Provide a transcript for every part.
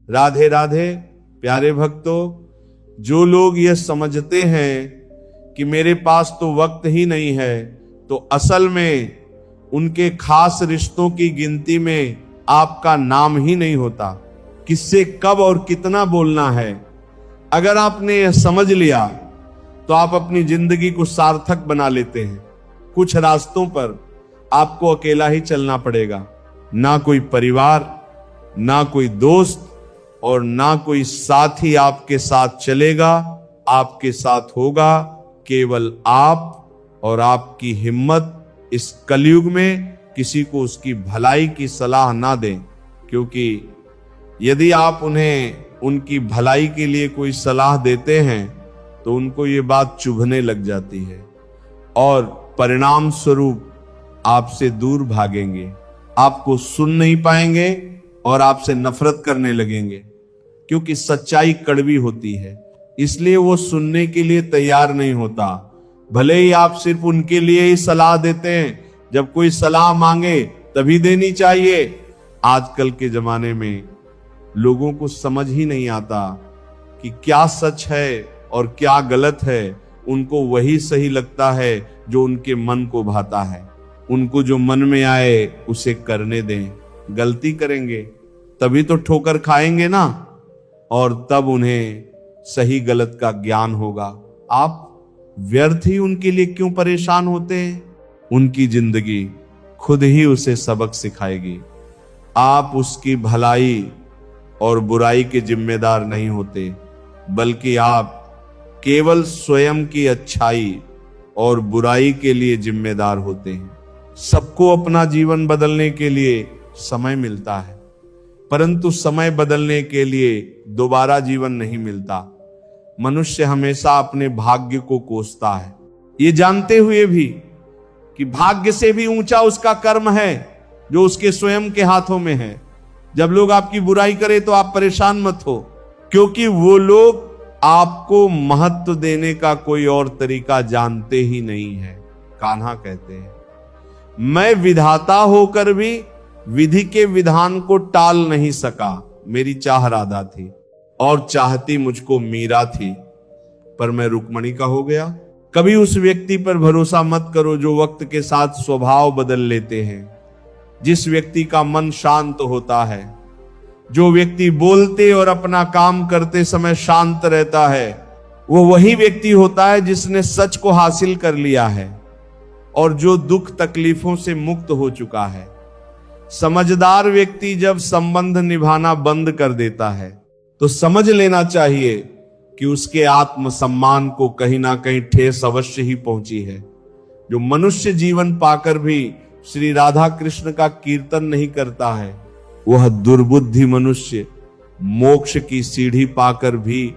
राधे राधे। प्यारे भक्तों, जो लोग ये समझते हैं कि मेरे पास तो वक्त ही नहीं है, तो असल में उनके खास रिश्तों की गिनती में आपका नाम ही नहीं होता। किससे कब और कितना बोलना है, अगर आपने यह समझ लिया तो आप अपनी जिंदगी को सार्थक बना लेते हैं। कुछ रास्तों पर आपको अकेला ही चलना पड़ेगा, ना कोई परिवार, ना कोई दोस्त और ना कोई साथी आपके साथ चलेगा। आपके साथ होगा केवल आप और आपकी हिम्मत। इस कलयुग में किसी को उसकी भलाई की सलाह ना दें, क्योंकि यदि आप उन्हें उनकी भलाई के लिए कोई सलाह देते हैं तो उनको ये बात चुभने लग जाती है और परिणाम स्वरूप आपसे दूर भागेंगे, आपको सुन नहीं पाएंगे और आपसे नफरत करने लगेंगे। क्योंकि सच्चाई कड़वी होती है, इसलिए वो सुनने के लिए तैयार नहीं होता। भले ही आप सिर्फ उनके लिए ही सलाह देते हैं, जब कोई सलाह मांगे तभी देनी चाहिए। आजकल के जमाने में लोगों को समझ ही नहीं आता कि क्या सच है और क्या गलत है। उनको वही सही लगता है जो उनके मन को भाता है। उनको जो मन में आए उसे करने दें। गलती करेंगे तभी तो ठोकर खाएंगे ना, और तब उन्हें सही गलत का ज्ञान होगा। आप व्यर्थ ही उनके लिए क्यों परेशान होते हैं? उनकी जिंदगी खुद ही उसे सबक सिखाएगी। आप उसकी भलाई और बुराई के जिम्मेदार नहीं होते, बल्कि आप केवल स्वयं की अच्छाई और बुराई के लिए जिम्मेदार होते हैं। सबको अपना जीवन बदलने के लिए समय मिलता है, परंतु समय बदलने के लिए दोबारा जीवन नहीं मिलता। मनुष्य हमेशा अपने भाग्य को कोसता है, ये जानते हुए भी कि भाग्य से भी ऊंचा उसका कर्म है जो उसके स्वयं के हाथों में है। जब लोग आपकी बुराई करें तो आप परेशान मत हो, क्योंकि वो लोग आपको महत्व देने का कोई और तरीका जानते ही नहीं है। कान्हा कहते हैं, मैं विधाता होकर भी विधि के विधान को टाल नहीं सका। मेरी चाह राधा थी और चाहती मुझको मीरा थी, पर मैं रुक्मणी का हो गया। कभी उस व्यक्ति पर भरोसा मत करो जो वक्त के साथ स्वभाव बदल लेते हैं। जिस व्यक्ति का मन शांत होता है, जो व्यक्ति बोलते और अपना काम करते समय शांत रहता है, वो वही व्यक्ति होता है जिसने सच को हासिल कर लिया है और जो दुख तकलीफों से मुक्त हो चुका है। समझदार व्यक्ति जब संबंध निभाना बंद कर देता है तो समझ लेना चाहिए कि उसके आत्मसम्मान को कहीं ना कहीं ठेस अवश्य ही पहुंची है। जो मनुष्य जीवन पाकर भी श्री राधा कृष्ण का कीर्तन नहीं करता है, वह दुर्बुद्धि मनुष्य मोक्ष की सीढ़ी पाकर भी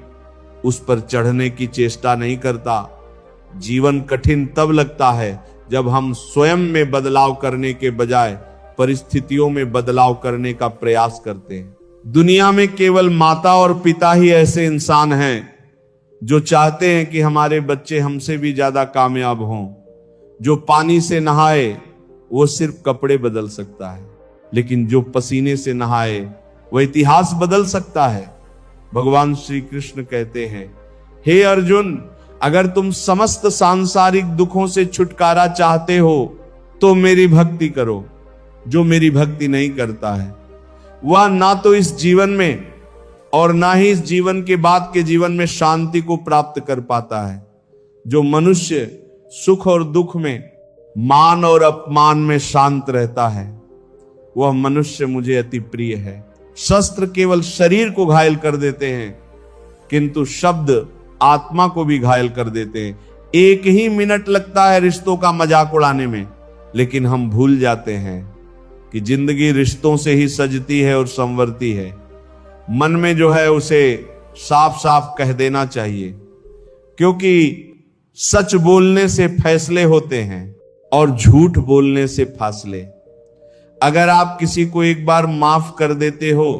उस पर चढ़ने की चेष्टा नहीं करता। जीवन कठिन तब लगता है जब हम स्वयं में बदलाव करने के बजाय परिस्थितियों में बदलाव करने का प्रयास करते हैं। दुनिया में केवल माता और पिता ही ऐसे इंसान हैं जो चाहते हैं कि हमारे बच्चे हमसे भी ज्यादा कामयाब हों। जो पानी से नहाए वो सिर्फ कपड़े बदल सकता है, लेकिन जो पसीने से नहाए वह इतिहास बदल सकता है। भगवान श्री कृष्ण कहते हैं, हे अर्जुन, अगर तुम समस्त सांसारिक दुखों से छुटकारा चाहते हो तो मेरी भक्ति करो। जो मेरी भक्ति नहीं करता है वह ना तो इस जीवन में और ना ही इस जीवन के बाद के जीवन में शांति को प्राप्त कर पाता है। जो मनुष्य सुख और दुख में, मान और अपमान में शांत रहता है, वह मनुष्य मुझे अति प्रिय है। शस्त्र केवल शरीर को घायल कर देते हैं, किंतु शब्द आत्मा को भी घायल कर देते हैं। एक ही मिनट लगता है रिश्तों का मजाक उड़ाने में, लेकिन हम भूल जाते हैं कि जिंदगी रिश्तों से ही सजती है और संवरती है। मन में जो है उसे साफ साफ कह देना चाहिए, क्योंकि सच बोलने से फैसले होते हैं और झूठ बोलने से फासले। अगर आप किसी को एक बार माफ कर देते हो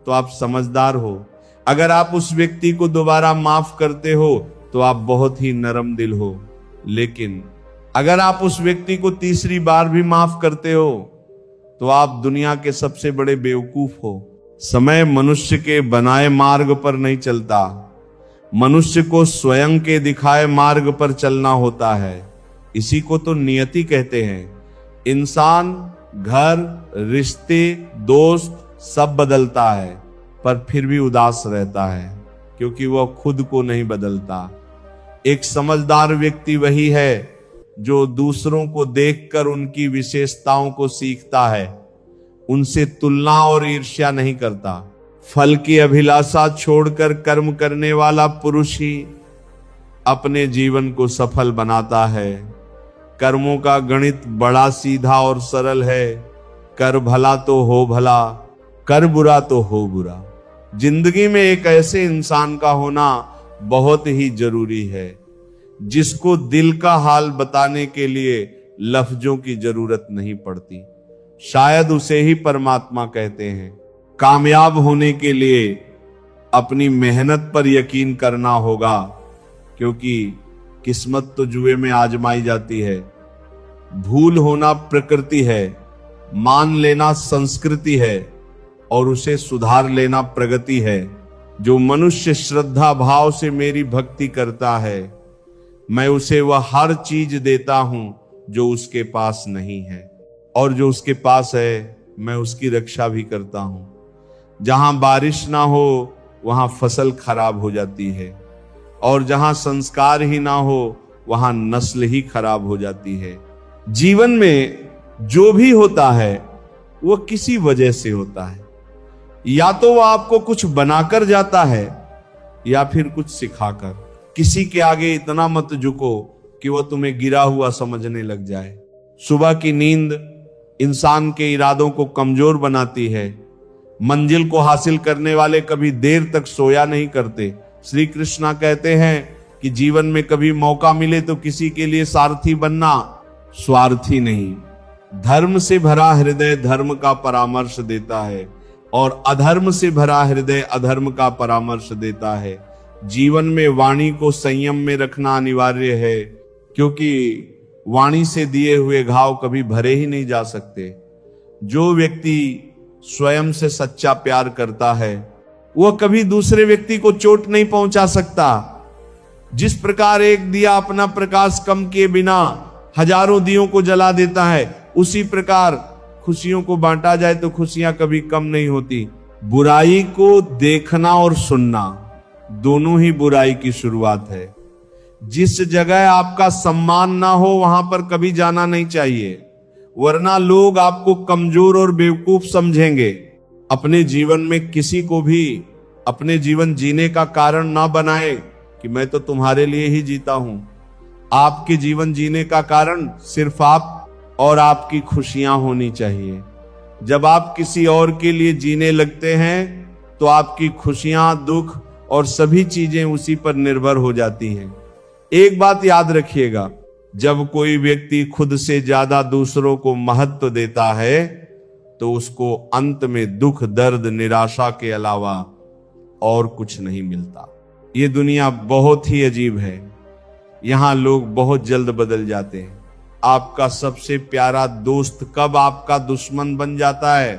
तो आप समझदार हो। अगर आप उस व्यक्ति को दोबारा माफ करते हो तो आप बहुत ही नरम दिल हो। लेकिन अगर आप उस व्यक्ति को तीसरी बार भी माफ करते हो तो आप दुनिया के सबसे बड़े बेवकूफ हो। समय मनुष्य के बनाए मार्ग पर नहीं चलता, मनुष्य को स्वयं के दिखाए मार्ग पर चलना होता है। इसी को तो नियति कहते हैं। इंसान घर, रिश्ते, दोस्त सब बदलता है, पर फिर भी उदास रहता है, क्योंकि वह खुद को नहीं बदलता। एक समझदार व्यक्ति वही है जो दूसरों को देखकर उनकी विशेषताओं को सीखता है, उनसे तुलना और ईर्ष्या नहीं करता। फल की अभिलाषा छोड़कर कर्म करने वाला पुरुष ही अपने जीवन को सफल बनाता है। कर्मों का गणित बड़ा सीधा और सरल है। कर भला तो हो भला, कर बुरा तो हो बुरा। जिंदगी में एक ऐसे इंसान का होना बहुत ही जरूरी है जिसको दिल का हाल बताने के लिए लफ्जों की जरूरत नहीं पड़ती। शायद उसे ही परमात्मा कहते हैं। कामयाब होने के लिए अपनी मेहनत पर यकीन करना होगा, क्योंकि किस्मत तो जुए में आजमाई जाती है। भूल होना प्रकृति है, मान लेना संस्कृति है और उसे सुधार लेना प्रगति है। जो मनुष्य श्रद्धा भाव से मेरी भक्ति करता है, मैं उसे वह हर चीज देता हूं जो उसके पास नहीं है, और जो उसके पास है मैं उसकी रक्षा भी करता हूं। जहां बारिश ना हो वहां फसल खराब हो जाती है, और जहां संस्कार ही ना हो वहां नस्ल ही खराब हो जाती है। जीवन में जो भी होता है वो किसी वजह से होता है। या तो वो आपको कुछ बनाकर जाता है या फिर कुछ सिखाकर। किसी के आगे इतना मत झुको कि वो तुम्हें गिरा हुआ समझने लग जाए। सुबह की नींद इंसान के इरादों को कमजोर बनाती है। मंजिल को हासिल करने वाले कभी देर तक सोया नहीं करते। श्री कृष्णा कहते हैं कि जीवन में कभी मौका मिले तो किसी के लिए सारथी बनना, स्वार्थी नहीं। धर्म से भरा हृदय धर्म का परामर्श देता है, और अधर्म से भरा हृदय अधर्म का परामर्श देता है। जीवन में वाणी को संयम में रखना अनिवार्य है, क्योंकि वाणी से दिए हुए घाव कभी भरे ही नहीं जा सकते। जो व्यक्ति स्वयं से सच्चा प्यार करता है वह कभी दूसरे व्यक्ति को चोट नहीं पहुंचा सकता। जिस प्रकार एक दिया अपना प्रकाश कम किए बिना हजारों दियों को जला देता है, उसी प्रकार खुशियों को बांटा जाए तो खुशियां कभी कम नहीं होती। बुराई को देखना और सुनना दोनों ही बुराई की शुरुआत है। जिस जगह आपका सम्मान ना हो वहां पर कभी जाना नहीं चाहिए, वरना लोग आपको कमजोर और बेवकूफ समझेंगे। अपने जीवन में किसी को भी अपने जीवन जीने का कारण ना बनाए कि मैं तो तुम्हारे लिए ही जीता हूं। आपके जीवन जीने का कारण सिर्फ आप और आपकी खुशियां होनी चाहिए। जब आप किसी और के लिए जीने लगते हैं तो आपकी खुशियां, दुख और सभी चीजें उसी पर निर्भर हो जाती हैं। एक बात याद रखिएगा, जब कोई व्यक्ति खुद से ज्यादा दूसरों को महत्व देता है तो उसको अंत में दुख, दर्द, निराशा के अलावा और कुछ नहीं मिलता। ये दुनिया बहुत ही अजीब है। यहां लोग बहुत जल्द बदल जाते हैं। आपका सबसे प्यारा दोस्त कब आपका दुश्मन बन जाता है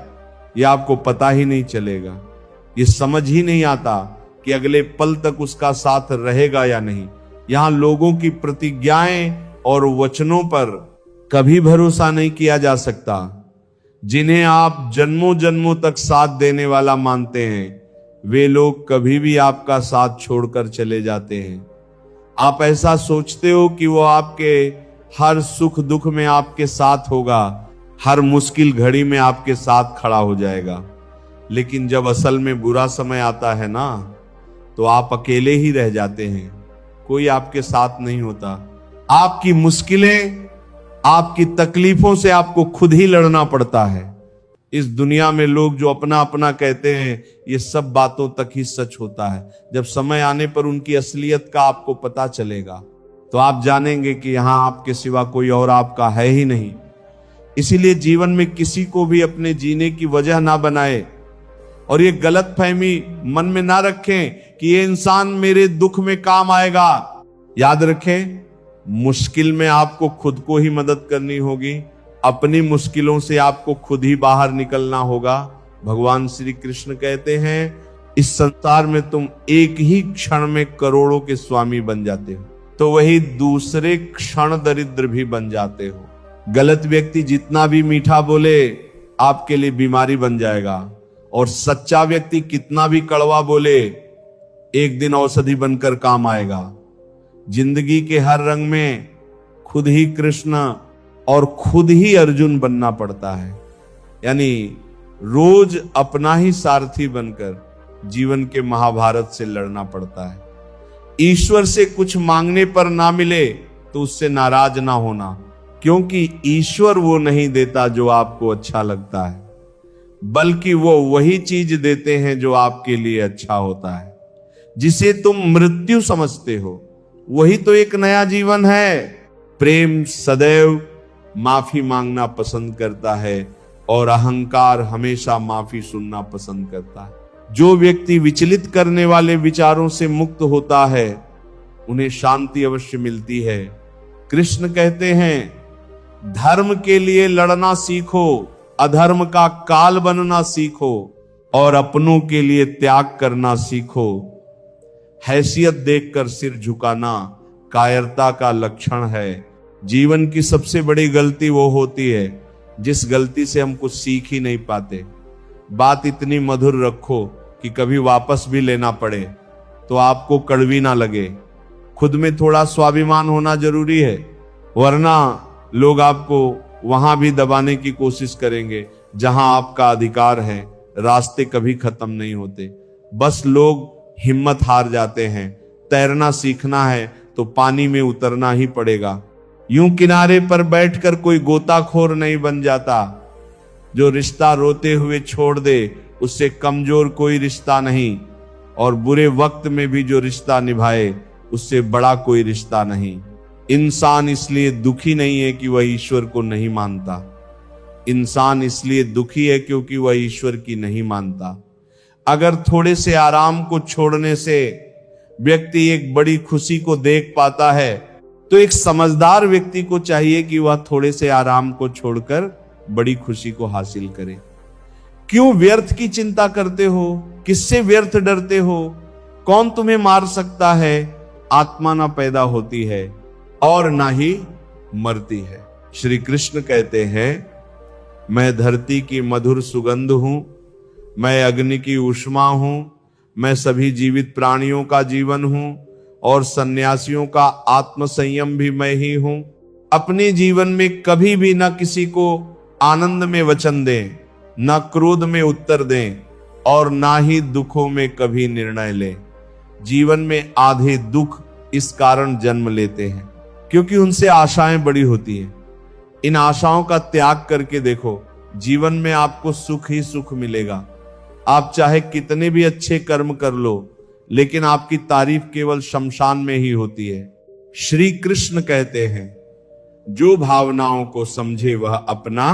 ये आपको पता ही नहीं चलेगा। ये समझ ही नहीं आता कि अगले पल तक उसका साथ रहेगा या नहीं। यहां लोगों की प्रतिज्ञाएं और वचनों पर कभी भरोसा नहीं किया जा सकता। जिन्हें आप जन्मों जन्मों तक साथ देने वाला मानते हैं, वे लोग कभी भी आपका साथ छोड़कर चले जाते हैं। आप ऐसा सोचते हो कि वो आपके हर सुख दुख में आपके साथ होगा, हर मुश्किल घड़ी में आपके साथ खड़ा हो जाएगा, लेकिन जब असल में बुरा समय आता है ना, तो आप अकेले ही रह जाते हैं। कोई आपके साथ नहीं होता। आपकी मुश्किलें, आपकी तकलीफों से आपको खुद ही लड़ना पड़ता है। इस दुनिया में लोग जो अपना अपना कहते हैं, ये सब बातों तक ही सच होता है। जब समय आने पर उनकी असलियत का आपको पता चलेगा तो आप जानेंगे कि यहां आपके सिवा कोई और आपका है ही नहीं। इसीलिए जीवन में किसी को भी अपने जीने की वजह ना बनाए, और ये गलत फहमी मन में ना रखें कि ये इंसान मेरे दुख में काम आएगा। याद रखें, मुश्किल में आपको खुद को ही मदद करनी होगी। अपनी मुश्किलों से आपको खुद ही बाहर निकलना होगा। भगवान श्री कृष्ण कहते हैं इस संसार में तुम एक ही क्षण में करोड़ों के स्वामी बन जाते हो, तो वही दूसरे क्षण दरिद्र भी बन जाते हो। गलत व्यक्ति जितना भी मीठा बोले आपके लिए बीमारी बन जाएगा, और सच्चा व्यक्ति कितना भी कड़वा बोले एक दिन औषधि बनकर काम आएगा। जिंदगी के हर रंग में खुद ही कृष्ण और खुद ही अर्जुन बनना पड़ता है, यानी रोज अपना ही सारथी बनकर जीवन के महाभारत से लड़ना पड़ता है। ईश्वर से कुछ मांगने पर ना मिले तो उससे नाराज ना होना, क्योंकि ईश्वर वो नहीं देता जो आपको अच्छा लगता है, बल्कि वो वही चीज देते हैं जो आपके लिए अच्छा होता है। जिसे तुम मृत्यु समझते हो वही तो एक नया जीवन है। प्रेम सदैव माफी मांगना पसंद करता है और अहंकार हमेशा माफी सुनना पसंद करता है। जो व्यक्ति विचलित करने वाले विचारों से मुक्त होता है उन्हें शांति अवश्य मिलती है। कृष्ण कहते हैं धर्म के लिए लड़ना सीखो, अधर्म का काल बनना सीखो और अपनों के लिए त्याग करना सीखो। हैसियत देखकर सिर झुकाना कायरता का लक्षण है। जीवन की सबसे बड़ी गलती वो होती है जिस गलती से हम कुछ सीख ही नहीं पाते। बात इतनी मधुर रखो कि कभी वापस भी लेना पड़े तो आपको कड़वी ना लगे। खुद में थोड़ा स्वाभिमान होना जरूरी है, वरना लोग आपको वहां भी दबाने की कोशिश करेंगे जहां आपका अधिकार है। रास्ते कभी खत्म नहीं होते, बस लोग हिम्मत हार जाते हैं। तैरना सीखना है तो पानी में उतरना ही पड़ेगा। यूं किनारे पर बैठकर कोई गोताखोर नहीं बन जाता। जो रिश्ता रोते हुए छोड़ दे उससे कमजोर कोई रिश्ता नहीं, और बुरे वक्त में भी जो रिश्ता निभाए उससे बड़ा कोई रिश्ता नहीं। इंसान इसलिए दुखी नहीं है कि वह ईश्वर को नहीं मानता, इंसान इसलिए दुखी है क्योंकि वह ईश्वर की नहीं मानता। अगर थोड़े से आराम को छोड़ने से व्यक्ति एक बड़ी खुशी को देख पाता है, तो एक समझदार व्यक्ति को चाहिए कि वह थोड़े से आराम को छोड़कर बड़ी खुशी को हासिल करे। क्यों व्यर्थ की चिंता करते हो? किससे व्यर्थ डरते हो? कौन तुम्हें मार सकता है? आत्मा ना पैदा होती है और ना ही मरती है। श्री कृष्ण कहते हैं मैं धरती की मधुर सुगंध हूं, मैं अग्नि की ऊष्मा हूं, मैं सभी जीवित प्राणियों का जीवन हूं और सन्यासियों का आत्म संयम भी मैं ही हूं। अपने जीवन में कभी भी न किसी को आनंद में वचन दें, न क्रोध में उत्तर दें और ना ही दुखों में कभी निर्णय लें। जीवन में आधे दुख इस कारण जन्म लेते हैं क्योंकि उनसे आशाएं बड़ी होती हैं। इन आशाओं का त्याग करके देखो, जीवन में आपको सुख ही सुख मिलेगा। आप चाहे कितने भी अच्छे कर्म कर लो, लेकिन आपकी तारीफ केवल शमशान में ही होती है। श्री कृष्ण कहते हैं जो भावनाओं को समझे वह अपना,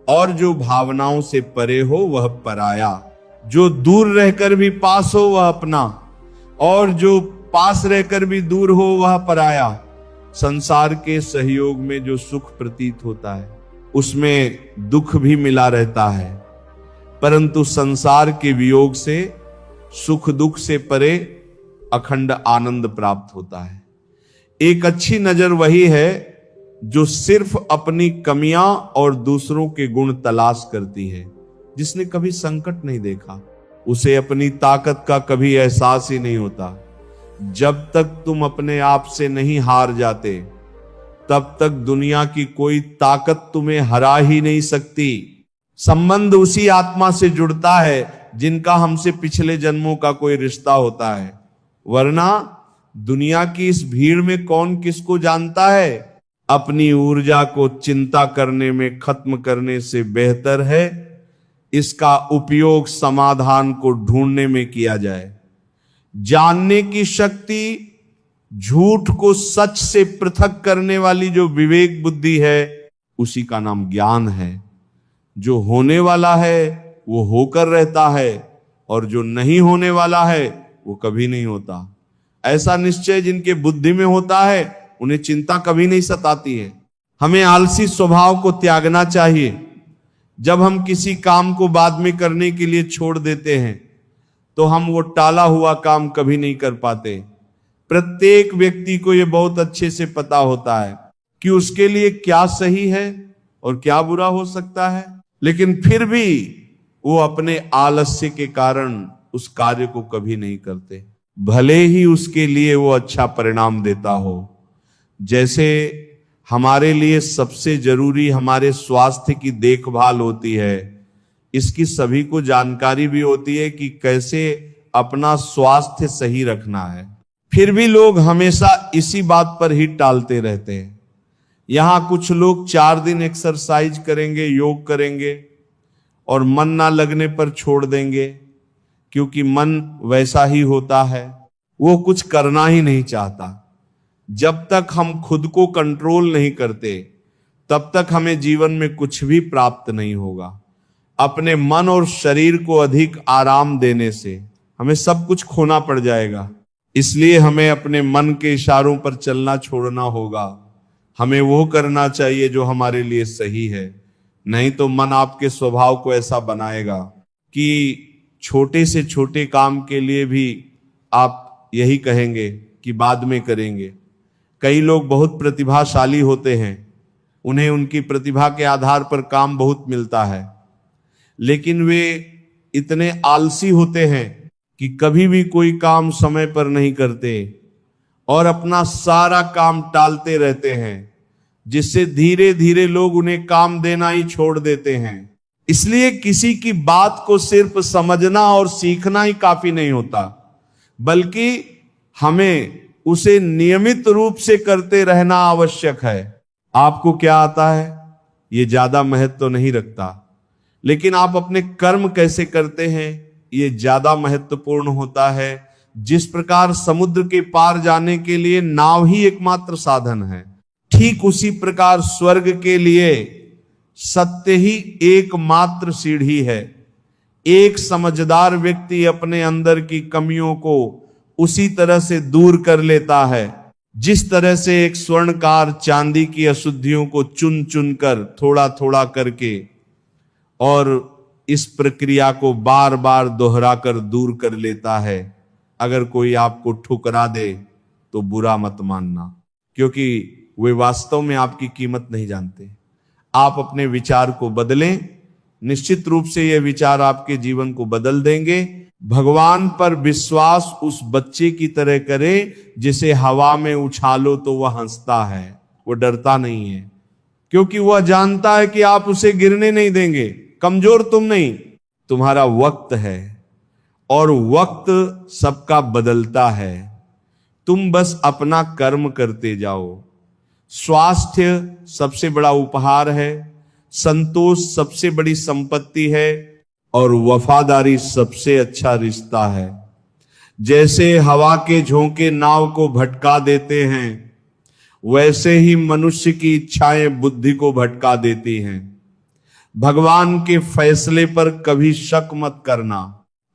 और जो भावनाओं से परे हो वह पराया। जो दूर रहकर भी पास हो वह अपना, और जो पास रहकर भी दूर हो वह पराया। संसार के सहयोग में जो सुख प्रतीत होता है उसमें दुख भी मिला रहता है, परंतु संसार के वियोग से सुख दुख से परे अखंड आनंद प्राप्त होता है। एक अच्छी नजर वही है जो सिर्फ अपनी कमियां और दूसरों के गुण तलाश करती है। जिसने कभी संकट नहीं देखा उसे अपनी ताकत का कभी एहसास ही नहीं होता। जब तक तुम अपने आप से नहीं हार जाते तब तक दुनिया की कोई ताकत तुम्हें हरा ही नहीं सकती। संबंध उसी आत्मा से जुड़ता है जिनका हमसे पिछले जन्मों का कोई रिश्ता होता है, वरना दुनिया की इस भीड़ में कौन किसको जानता है। अपनी ऊर्जा को चिंता करने में खत्म करने से बेहतर है इसका उपयोग समाधान को ढूंढने में किया जाए। जानने की शक्ति, झूठ को सच से पृथक करने वाली जो विवेक बुद्धि है उसी का नाम ज्ञान है। जो होने वाला है वो होकर रहता है और जो नहीं होने वाला है वो कभी नहीं होता। ऐसा निश्चय जिनके बुद्धि में होता है उन्हें चिंता कभी नहीं सताती है। हमें आलसी स्वभाव को त्यागना चाहिए। जब हम किसी काम को बाद में करने के लिए छोड़ देते हैं तो हम वो टाला हुआ काम कभी नहीं कर पाते। प्रत्येक व्यक्ति को ये बहुत अच्छे से पता होता है कि उसके लिए क्या सही है और क्या बुरा हो सकता है, लेकिन फिर भी वो अपने आलस्य के कारण उस कार्य को कभी नहीं करते, भले ही उसके लिए वो अच्छा परिणाम देता हो। जैसे हमारे लिए सबसे जरूरी हमारे स्वास्थ्य की देखभाल होती है, इसकी सभी को जानकारी भी होती है कि कैसे अपना स्वास्थ्य सही रखना है, फिर भी लोग हमेशा इसी बात पर ही टालते रहते हैं। यहां कुछ लोग 4 दिन एक्सरसाइज करेंगे, योग करेंगे और मन ना लगने पर छोड़ देंगे, क्योंकि मन वैसा ही होता है, वो कुछ करना ही नहीं चाहता। जब तक हम खुद को कंट्रोल नहीं करते तब तक हमें जीवन में कुछ भी प्राप्त नहीं होगा। अपने मन और शरीर को अधिक आराम देने से हमें सब कुछ खोना पड़ जाएगा। इसलिए हमें अपने मन के इशारों पर चलना छोड़ना होगा। हमें वो करना चाहिए जो हमारे लिए सही है, नहीं तो मन आपके स्वभाव को ऐसा बनाएगा कि छोटे से छोटे काम के लिए भी आप यही कहेंगे कि बाद में करेंगे। कई लोग बहुत प्रतिभाशाली होते हैं, उन्हें उनकी प्रतिभा के आधार पर काम बहुत मिलता है, लेकिन वे इतने आलसी होते हैं कि कभी भी कोई काम समय पर नहीं करते और अपना सारा काम टालते रहते हैं, जिससे धीरे धीरे लोग उन्हें काम देना ही छोड़ देते हैं। इसलिए किसी की बात को सिर्फ समझना और सीखना ही काफी नहीं होता, बल्कि हमें उसे नियमित रूप से करते रहना आवश्यक है। आपको क्या आता है ये ज्यादा महत्व तो नहीं रखता, लेकिन आप अपने कर्म कैसे करते हैं ये ज्यादा महत्वपूर्ण होता है। जिस प्रकार समुद्र के पार जाने के लिए नाव ही एकमात्र साधन है, ठीक उसी प्रकार स्वर्ग के लिए सत्य ही एकमात्र सीढ़ी है। एक समझदार व्यक्ति अपने अंदर की कमियों को उसी तरह से दूर कर लेता है जिस तरह से एक स्वर्णकार चांदी की अशुद्धियों को चुन चुन कर थोड़ा थोड़ा करके और इस प्रक्रिया को बार बार दोहरा कर दूर कर लेता है। अगर कोई आपको ठुकरा दे तो बुरा मत मानना, क्योंकि वे वास्तव में आपकी कीमत नहीं जानते। आप अपने विचार को बदलें, निश्चित रूप से यह विचार आपके जीवन को बदल देंगे। भगवान पर विश्वास उस बच्चे की तरह करें जिसे हवा में उछालो तो वह हंसता है, वो डरता नहीं है, क्योंकि वह जानता है कि आप उसे गिरने नहीं देंगे। कमजोर तुम नहीं, तुम्हारा वक्त है और वक्त सबका बदलता है। तुम बस अपना कर्म करते जाओ। स्वास्थ्य सबसे बड़ा उपहार है, संतोष सबसे बड़ी संपत्ति है और वफादारी सबसे अच्छा रिश्ता है। जैसे हवा के झोंके नाव को भटका देते हैं, वैसे ही मनुष्य की इच्छाएं बुद्धि को भटका देती हैं। भगवान के फैसले पर कभी शक मत करना।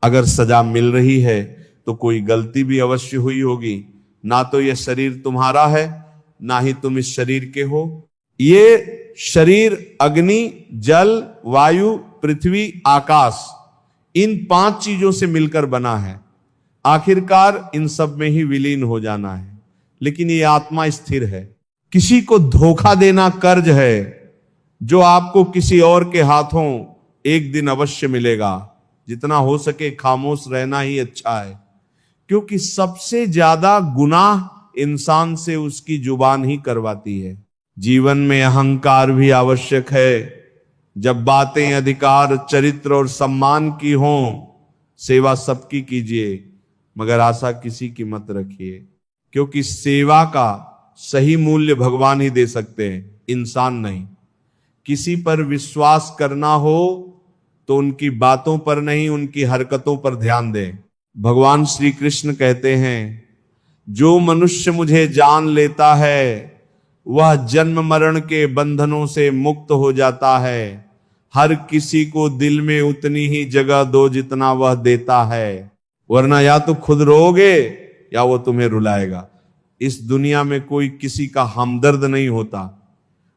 अगर सजा मिल रही है तो कोई गलती भी अवश्य हुई होगी। ना तो यह शरीर तुम्हारा है, ना ही तुम इस शरीर के हो। ये शरीर अग्नि, जल, वायु, पृथ्वी, आकाश, इन 5 चीजों से मिलकर बना है। आखिरकार इन सब में ही विलीन हो जाना है, लेकिन ये आत्मा स्थिर है। किसी को धोखा देना कर्ज है जो आपको किसी और के हाथों एक दिन अवश्य मिलेगा। जितना हो सके खामोश रहना ही अच्छा है, क्योंकि सबसे ज्यादा गुनाह इंसान से उसकी जुबान ही करवाती है। जीवन में अहंकार भी आवश्यक है। जब बातें अधिकार, चरित्र और सम्मान की हों, सेवा सबकी कीजिए, मगर आशा किसी की मत रखिए, क्योंकि सेवा का सही मूल्य भगवान ही दे सकते हैं, इंसान नहीं। किसी पर विश्वास करना हो तो उनकी बातों पर नहीं, उनकी हरकतों पर ध्यान दें। भगवान श्री कृष्ण कहते हैं, जो मनुष्य मुझे जान लेता है वह जन्म मरण के बंधनों से मुक्त हो जाता है। हर किसी को दिल में उतनी ही जगह दो जितना वह देता है, वरना या तो खुद रोओगे या वो तुम्हें रुलाएगा। इस दुनिया में कोई किसी का हमदर्द नहीं होता।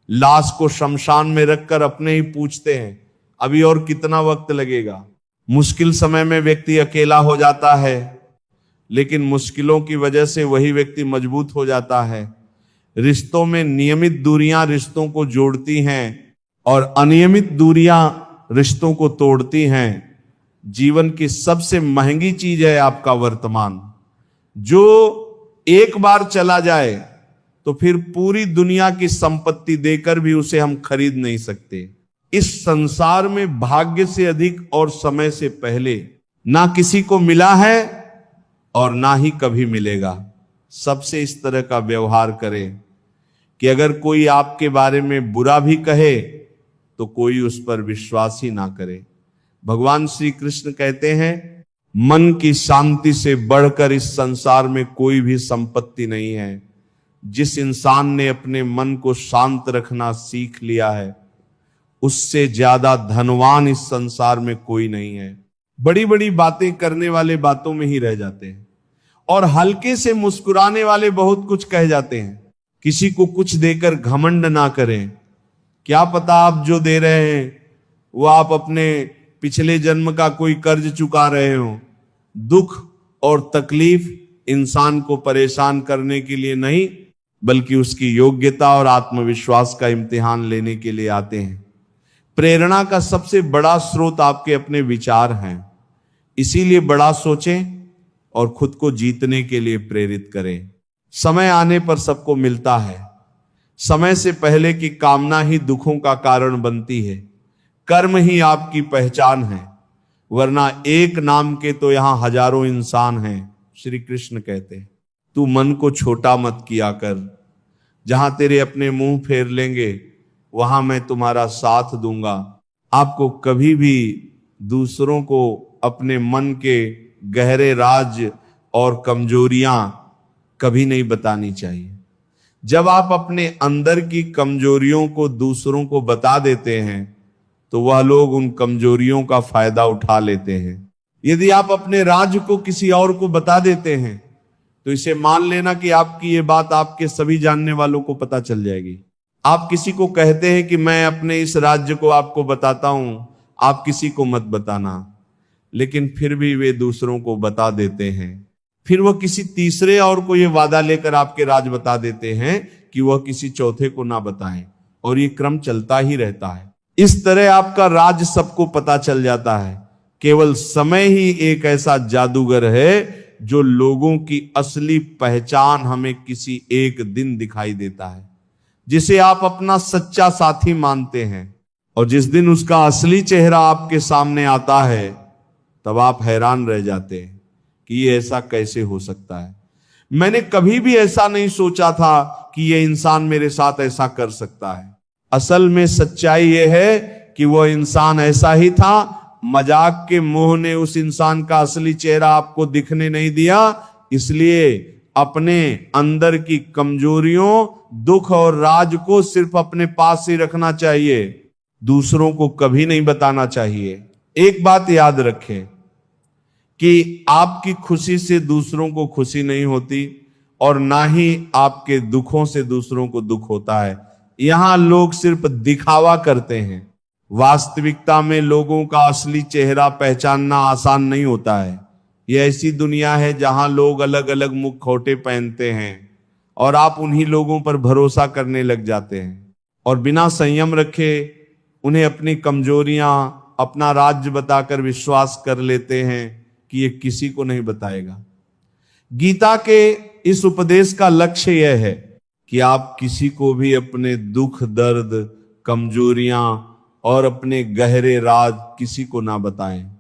लाश को शमशान में रखकर अपने ही पूछते हैं, अभी और कितना वक्त लगेगा। मुश्किल समय में व्यक्ति अकेला हो जाता है, लेकिन मुश्किलों की वजह से वही व्यक्ति मजबूत हो जाता है। रिश्तों में नियमित दूरियां रिश्तों को जोड़ती हैं और अनियमित दूरियां रिश्तों को तोड़ती हैं। जीवन की सबसे महंगी चीज है आपका वर्तमान, जो एक बार चला जाए तो फिर पूरी दुनिया की संपत्ति देकर भी उसे हम खरीद नहीं सकते। इस संसार में भाग्य से अधिक और समय से पहले ना किसी को मिला है और ना ही कभी मिलेगा। सबसे इस तरह का व्यवहार करें कि अगर कोई आपके बारे में बुरा भी कहे तो कोई उस पर विश्वास ही ना करे। भगवान श्री कृष्ण कहते हैं, मन की शांति से बढ़कर इस संसार में कोई भी संपत्ति नहीं है। जिस इंसान ने अपने मन को शांत रखना सीख लिया है, उससे ज्यादा धनवान इस संसार में कोई नहीं है। बड़ी बड़ी बातें करने वाले बातों में ही रह जाते हैं और हल्के से मुस्कुराने वाले बहुत कुछ कह जाते हैं। किसी को कुछ देकर घमंड ना करें। क्या पता आप जो दे रहे हैं वो आप अपने पिछले जन्म का कोई कर्ज चुका रहे हो। दुख और तकलीफ इंसान को परेशान करने के लिए नहीं, बल्कि उसकी योग्यता और आत्मविश्वास का इम्तिहान लेने के लिए आते हैं। प्रेरणा का सबसे बड़ा स्रोत आपके अपने विचार हैं। इसीलिए बड़ा सोचें और खुद को जीतने के लिए प्रेरित करें। समय आने पर सबको मिलता है। समय से पहले की कामना ही दुखों का कारण बनती है। कर्म ही आपकी पहचान है, वरना एक नाम के तो यहां हजारों इंसान हैं। श्री कृष्ण कहते हैं, तू मन को छोटा मत किया कर। जहां तेरे अपने मुंह फेर लेंगे वहां मैं तुम्हारा साथ दूंगा। आपको कभी भी दूसरों को अपने मन के गहरे राज और कमजोरियां कभी नहीं बतानी चाहिए। जब आप अपने अंदर की कमजोरियों को दूसरों को बता देते हैं तो वह लोग उन कमजोरियों का फायदा उठा लेते हैं। यदि आप अपने राज को किसी और को बता देते हैं तो इसे मान लेना कि आपकी ये बात आपके सभी जानने वालों को पता चल जाएगी। आप किसी को कहते हैं कि मैं अपने इस राज्य को आपको बताता हूं, आप किसी को मत बताना, लेकिन फिर भी वे दूसरों को बता देते हैं। फिर वह किसी तीसरे और को यह वादा लेकर आपके राज बता देते हैं कि वह किसी चौथे को ना बताएं, और ये क्रम चलता ही रहता है। इस तरह आपका राज सबको पता चल जाता है। केवल समय ही एक ऐसा जादूगर है जो लोगों की असली पहचान हमें किसी एक दिन दिखाई देता है, जिसे आप अपना सच्चा साथी मानते हैं। और जिस दिन उसका असली चेहरा आपके सामने आता है तब आप हैरान रह जाते हैं कि ये ऐसा कैसे हो सकता है। मैंने कभी भी ऐसा नहीं सोचा था कि ये इंसान मेरे साथ ऐसा कर सकता है। असल में सच्चाई ये है कि वह इंसान ऐसा ही था। मजाक के मोह ने उस इंसान का असली चेहरा आपको दिखने नहीं दिया। इसलिए अपने अंदर की कमजोरियों, दुख और राज को सिर्फ अपने पास ही रखना चाहिए, दूसरों को कभी नहीं बताना चाहिए। एक बात याद रखें कि आपकी खुशी से दूसरों को खुशी नहीं होती और ना ही आपके दुखों से दूसरों को दुख होता है। यहां लोग सिर्फ दिखावा करते हैं। वास्तविकता में लोगों का असली चेहरा पहचानना आसान नहीं होता है। यह ऐसी दुनिया है जहां लोग अलग अलग मुखौटे पहनते हैं और आप उन्हीं लोगों पर भरोसा करने लग जाते हैं और बिना संयम रखे उन्हें अपनी कमजोरियां, अपना राज बताकर विश्वास कर लेते हैं कि ये किसी को नहीं बताएगा। गीता के इस उपदेश का लक्ष्य यह है कि आप किसी को भी अपने दुख, दर्द, कमजोरियां और अपने गहरे राज किसी को ना बताएं।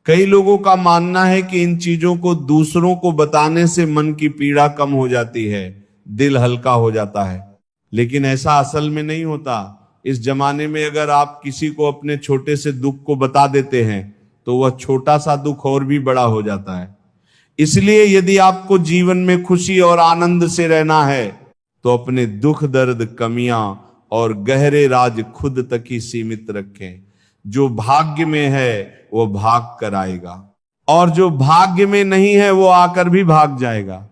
कई लोगों का मानना है कि इन चीजों को दूसरों को बताने से मन की पीड़ा कम हो जाती है, दिल हल्का हो जाता है, लेकिन ऐसा असल में नहीं होता। इस जमाने में अगर आप किसी को अपने छोटे से दुख को बता देते हैं तो वह छोटा सा दुख और भी बड़ा हो जाता है। इसलिए यदि आपको जीवन में खुशी और आनंद से रहना है तो अपने दुख, दर्द, कमियां और गहरे राज खुद तक ही सीमित रखें। जो भाग्य में है वो भाग कर आएगा और जो भाग्य में नहीं है वो आकर भी भाग जाएगा।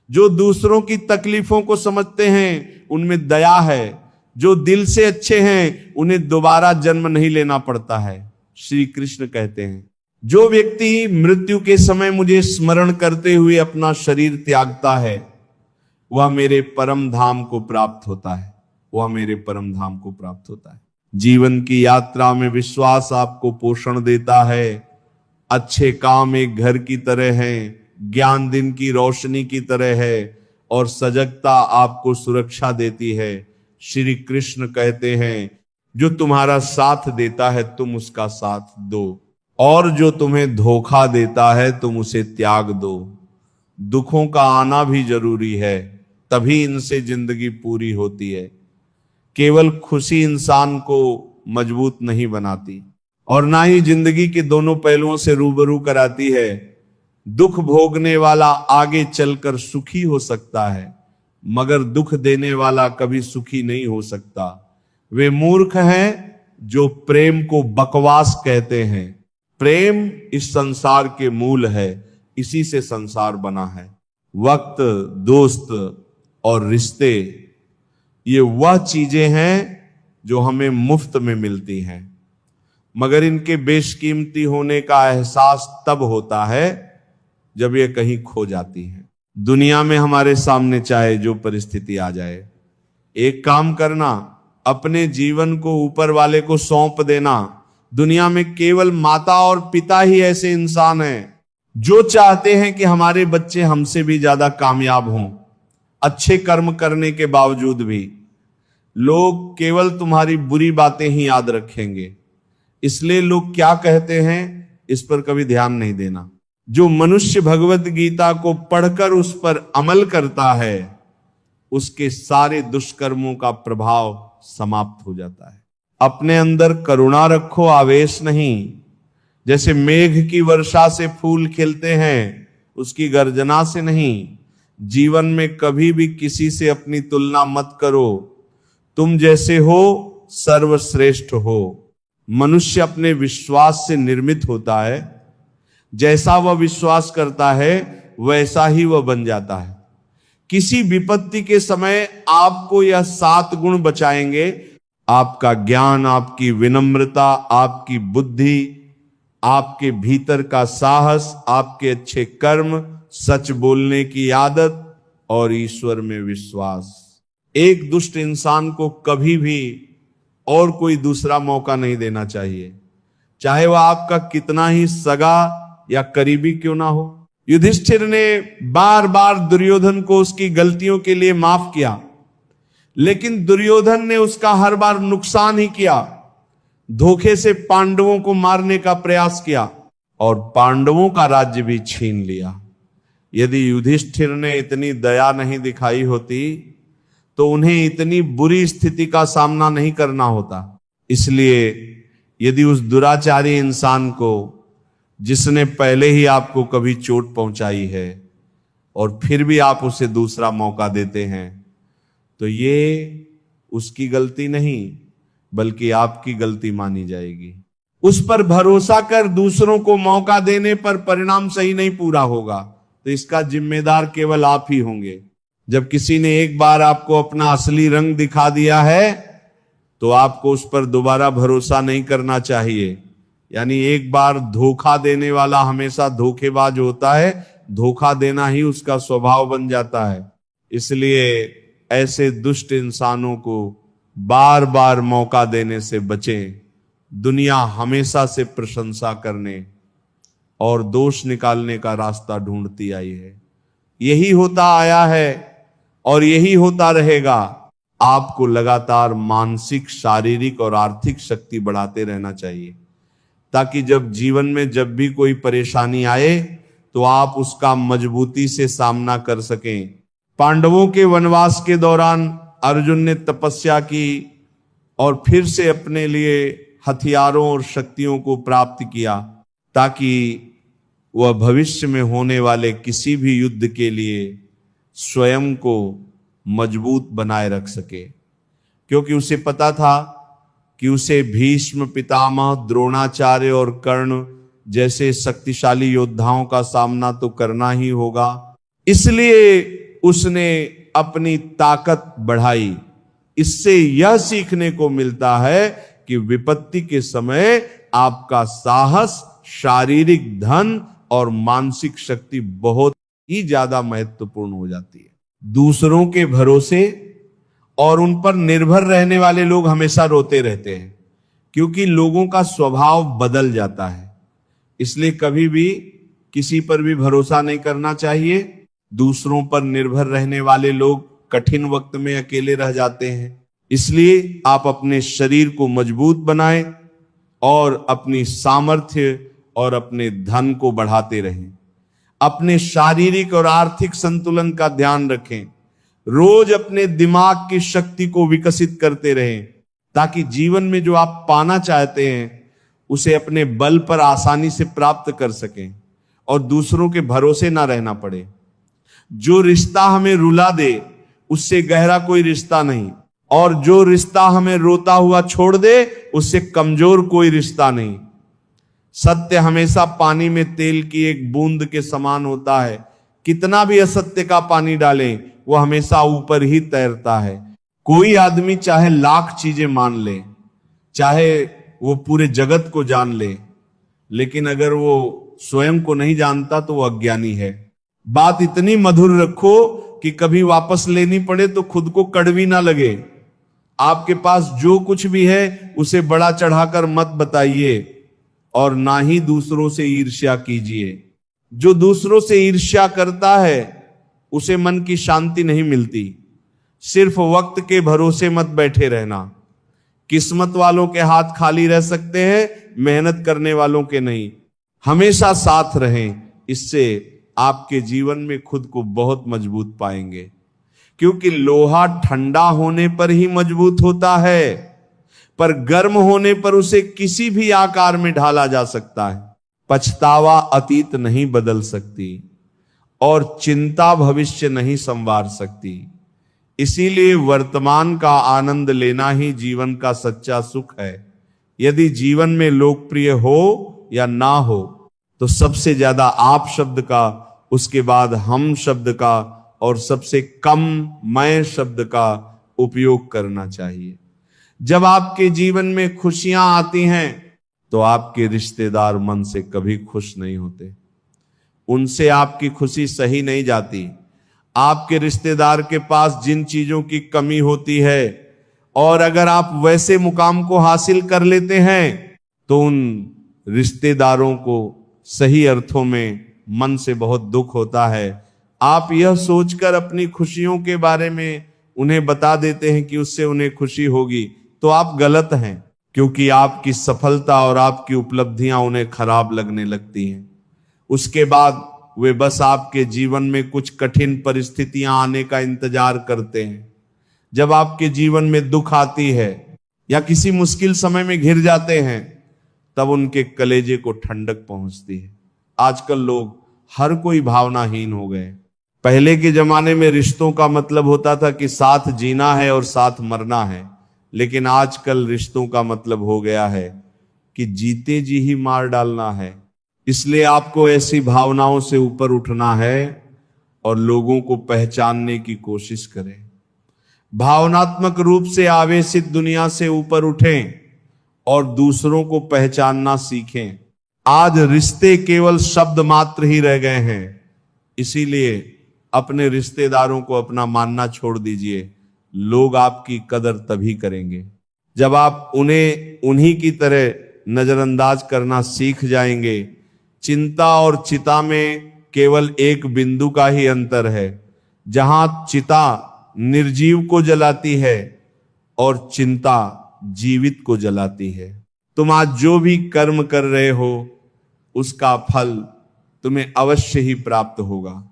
जो दूसरों की तकलीफों को समझते हैं उनमें दया है, जो दिल से अच्छे हैं उन्हें दोबारा जन्म नहीं लेना पड़ता है। श्री कृष्ण कहते हैं, जो व्यक्ति मृत्यु के समय मुझे स्मरण करते हुए अपना शरीर त्यागता है वह मेरे परम धाम को प्राप्त होता है, वह मेरे परम धाम को प्राप्त होता है। जीवन की यात्रा में विश्वास आपको पोषण देता है। अच्छे काम एक घर की तरह हैं, ज्ञान दिन की रोशनी की तरह है और सजगता आपको सुरक्षा देती है। श्री कृष्ण कहते हैं, जो तुम्हारा साथ देता है तुम उसका साथ दो, और जो तुम्हें धोखा देता है तुम उसे त्याग दो। दुखों का आना भी जरूरी है, तभी इनसे जिंदगी पूरी होती है। केवल खुशी इंसान को मजबूत नहीं बनाती और ना ही जिंदगी के दोनों पहलुओं से रूबरू कराती है। दुख भोगने वाला आगे चलकर सुखी हो सकता है, मगर दुख देने वाला कभी सुखी नहीं हो सकता। वे मूर्ख हैं जो प्रेम को बकवास कहते हैं। प्रेम इस संसार के मूल है, इसी से संसार बना है। वक्त, दोस्त और रिश्ते ये वह चीजें हैं जो हमें मुफ्त में मिलती हैं, मगर इनके बेशकीमती होने का एहसास तब होता है जब ये कहीं खो जाती हैं। दुनिया में हमारे सामने चाहे जो परिस्थिति आ जाए, एक काम करना, अपने जीवन को ऊपर वाले को सौंप देना। दुनिया में केवल माता और पिता ही ऐसे इंसान हैं जो चाहते हैं कि हमारे बच्चे हमसे भी ज्यादा कामयाब हों, अच्छे कर्म करने के बावजूद भी। लोग केवल तुम्हारी बुरी बातें ही याद रखेंगे, इसलिए लोग क्या कहते हैं इस पर कभी ध्यान नहीं देना। जो मनुष्य भगवत गीता को पढ़कर उस पर अमल करता है उसके सारे दुष्कर्मों का प्रभाव समाप्त हो जाता है। अपने अंदर करुणा रखो, आवेश नहीं। जैसे मेघ की वर्षा से फूल खिलते हैं, उसकी गर्जना से नहीं। जीवन में कभी भी किसी से अपनी तुलना मत करो। तुम जैसे हो सर्वश्रेष्ठ हो। मनुष्य अपने विश्वास से निर्मित होता है, जैसा वह विश्वास करता है वैसा ही वह बन जाता है। किसी विपत्ति के समय आपको यह 7 गुण बचाएंगे: आपका ज्ञान, आपकी विनम्रता, आपकी बुद्धि, आपके भीतर का साहस, आपके अच्छे कर्म, सच बोलने की आदत और ईश्वर में विश्वास। एक दुष्ट इंसान को कभी भी और कोई दूसरा मौका नहीं देना चाहिए, चाहे वह आपका कितना ही सगा या करीबी क्यों ना हो। युधिष्ठिर ने बार बार दुर्योधन को उसकी गलतियों के लिए माफ किया, लेकिन दुर्योधन ने उसका हर बार नुकसान ही किया। धोखे से पांडवों को मारने का प्रयास किया और पांडवों का राज्य भी छीन लिया। यदि युधिष्ठिर ने इतनी दया नहीं दिखाई होती तो उन्हें इतनी बुरी स्थिति का सामना नहीं करना होता। इसलिए यदि उस दुराचारी इंसान को, जिसने पहले ही आपको कभी चोट पहुंचाई है और फिर भी आप उसे दूसरा मौका देते हैं, तो ये उसकी गलती नहीं बल्कि आपकी गलती मानी जाएगी। उस पर भरोसा कर दूसरों को मौका देने पर परिणाम सही नहीं पूरा होगा तो इसका जिम्मेदार केवल आप ही होंगे। जब किसी ने एक बार आपको अपना असली रंग दिखा दिया है तो आपको उस पर दोबारा भरोसा नहीं करना चाहिए। यानी एक बार धोखा देने वाला हमेशा धोखेबाज होता है, धोखा देना ही उसका स्वभाव बन जाता है। इसलिए ऐसे दुष्ट इंसानों को बार बार मौका देने से बचें। दुनिया हमेशा से प्रशंसा करने और दोष निकालने का रास्ता ढूंढती आई है। यही होता आया है और यही होता रहेगा। आपको लगातार मानसिक, शारीरिक और आर्थिक शक्ति बढ़ाते रहना चाहिए, ताकि जब जीवन में जब भी कोई परेशानी आए तो आप उसका मजबूती से सामना कर सकें। पांडवों के वनवास के दौरान अर्जुन ने तपस्या की और फिर से अपने लिए हथियारों और शक्तियों को प्राप्त किया, ताकि वह भविष्य में होने वाले किसी भी युद्ध के लिए स्वयं को मजबूत बनाए रख सके। क्योंकि उसे पता था कि उसे भीष्म, पितामह, द्रोणाचार्य और कर्ण जैसे शक्तिशाली योद्धाओं का सामना तो करना ही होगा। इसलिए उसने अपनी ताकत बढ़ाई इससे यह सीखने को मिलता है कि विपत्ति के समय आपका साहस, शारीरिक धन और मानसिक शक्ति बहुत ही ज्यादा महत्वपूर्ण हो जाती है। दूसरों के भरोसे और उन पर निर्भर रहने वाले लोग हमेशा रोते रहते हैं, क्योंकि लोगों का स्वभाव बदल जाता है। इसलिए कभी भी किसी पर भी भरोसा नहीं करना चाहिए। दूसरों पर निर्भर रहने वाले लोग कठिन वक्त में अकेले रह जाते हैं। इसलिए आप अपने शरीर को मजबूत बनाएं और अपनी सामर्थ्य और अपने धन को बढ़ाते रहें। अपने शारीरिक और आर्थिक संतुलन का ध्यान रखें। रोज अपने दिमाग की शक्ति को विकसित करते रहें, ताकि जीवन में जो आप पाना चाहते हैं उसे अपने बल पर आसानी से प्राप्त कर सकें और दूसरों के भरोसे ना रहना पड़े। जो रिश्ता हमें रुला दे उससे गहरा कोई रिश्ता नहीं, और जो रिश्ता हमें रोता हुआ छोड़ दे उससे कमजोर कोई रिश्ता नहीं। सत्य हमेशा पानी में तेल की एक बूंद के समान होता है। कितना भी असत्य का पानी डालें वो हमेशा ऊपर ही तैरता है। कोई आदमी चाहे लाख चीजें मान ले, चाहे वो पूरे जगत को जान ले, लेकिन अगर वो स्वयं को नहीं जानता तो वो अज्ञानी है। बात इतनी मधुर रखो कि कभी वापस लेनी पड़े तो खुद को कड़वी ना लगे। आपके पास जो कुछ भी है उसे बड़ा चढ़ाकर मत बताइए और ना ही दूसरों से ईर्ष्या कीजिए। जो दूसरों से ईर्ष्या करता है उसे मन की शांति नहीं मिलती। सिर्फ वक्त के भरोसे मत बैठे रहना। किस्मत वालों के हाथ खाली रह सकते हैं, मेहनत करने वालों के नहीं। हमेशा साथ रहें, इससे आपके जीवन में खुद को बहुत मजबूत पाएंगे। क्योंकि लोहा ठंडा होने पर ही मजबूत होता है, पर गर्म होने पर उसे किसी भी आकार में ढाला जा सकता है। पछतावा अतीत नहीं बदल सकती और चिंता भविष्य नहीं संवार सकती। इसीलिए वर्तमान का आनंद लेना ही जीवन का सच्चा सुख है। यदि जीवन में लोकप्रिय हो या ना हो तो सबसे ज्यादा आप शब्द का, उसके बाद हम शब्द का और सबसे कम मैं शब्द का उपयोग करना चाहिए। जब आपके जीवन में खुशियां आती हैं तो आपके रिश्तेदार मन से कभी खुश नहीं होते। उनसे आपकी खुशी सही नहीं जाती। आपके रिश्तेदार के पास जिन चीजों की कमी होती है और अगर आप वैसे मुकाम को हासिल कर लेते हैं तो उन रिश्तेदारों को सही अर्थों में मन से बहुत दुख होता है। आप यह सोचकर अपनी खुशियों के बारे में उन्हें बता देते हैं कि उससे उन्हें खुशी होगी, तो आप गलत हैं, क्योंकि आपकी सफलता और आपकी उपलब्धियां उन्हें खराब लगने लगती हैं। उसके बाद वे बस आपके जीवन में कुछ कठिन परिस्थितियां आने का इंतजार करते हैं। जब आपके जीवन में दुख आती है या किसी मुश्किल समय में घिर जाते हैं, तब उनके कलेजे को ठंडक पहुंचती है। आजकल लोग हर कोई भावनाहीन हो गए। पहले के जमाने में रिश्तों का मतलब होता था कि साथ जीना है और साथ मरना है, लेकिन आजकल रिश्तों का मतलब हो गया है कि जीते जी ही मार डालना है। इसलिए आपको ऐसी भावनाओं से ऊपर उठना है और लोगों को पहचानने की कोशिश करें। भावनात्मक रूप से आवेशित दुनिया से ऊपर उठें और दूसरों को पहचानना सीखें। आज रिश्ते केवल शब्द मात्र ही रह गए हैं, इसीलिए अपने रिश्तेदारों को अपना मानना छोड़ दीजिए। लोग आपकी कदर तभी करेंगे जब आप उन्हें उन्हीं की तरह नजरअंदाज करना सीख जाएंगे। चिंता और चिता में केवल एक बिंदु का ही अंतर है। जहां चिता निर्जीव को जलाती है और चिंता जीवित को जलाती है। तुम आज जो भी कर्म कर रहे हो उसका फल तुम्हें अवश्य ही प्राप्त होगा,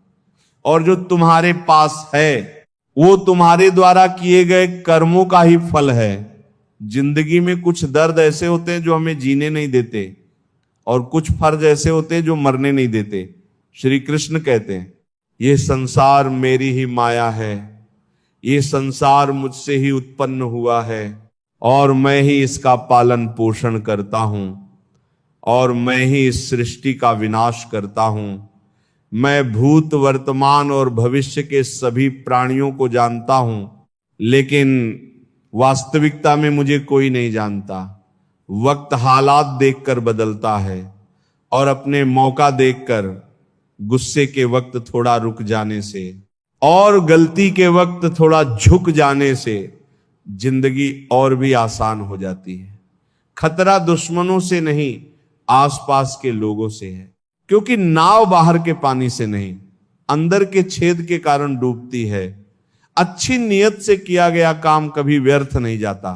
और जो तुम्हारे पास है वो तुम्हारे द्वारा किए गए कर्मों का ही फल है। जिंदगी में कुछ दर्द ऐसे होते हैं जो हमें जीने नहीं देते, और कुछ फर्ज ऐसे होते हैं जो मरने नहीं देते। श्री कृष्ण कहते हैं, ये संसार मेरी ही माया है, ये संसार मुझसे ही उत्पन्न हुआ है और मैं ही इसका पालन पोषण करता हूं और मैं ही इस सृष्टि का विनाश करता हूं। मैं भूत, वर्तमान और भविष्य के सभी प्राणियों को जानता हूं, लेकिन वास्तविकता में मुझे कोई नहीं जानता। वक्त हालात देखकर बदलता है और अपने मौका देखकर, गुस्से के वक्त थोड़ा रुक जाने से और गलती के वक्त थोड़ा झुक जाने से जिंदगी और भी आसान हो जाती है। खतरा दुश्मनों से नहीं, आसपास के लोगों से है, क्योंकि नाव बाहर के पानी से नहीं, अंदर के छेद के कारण डूबती है। अच्छी नियत से किया गया काम कभी व्यर्थ नहीं जाता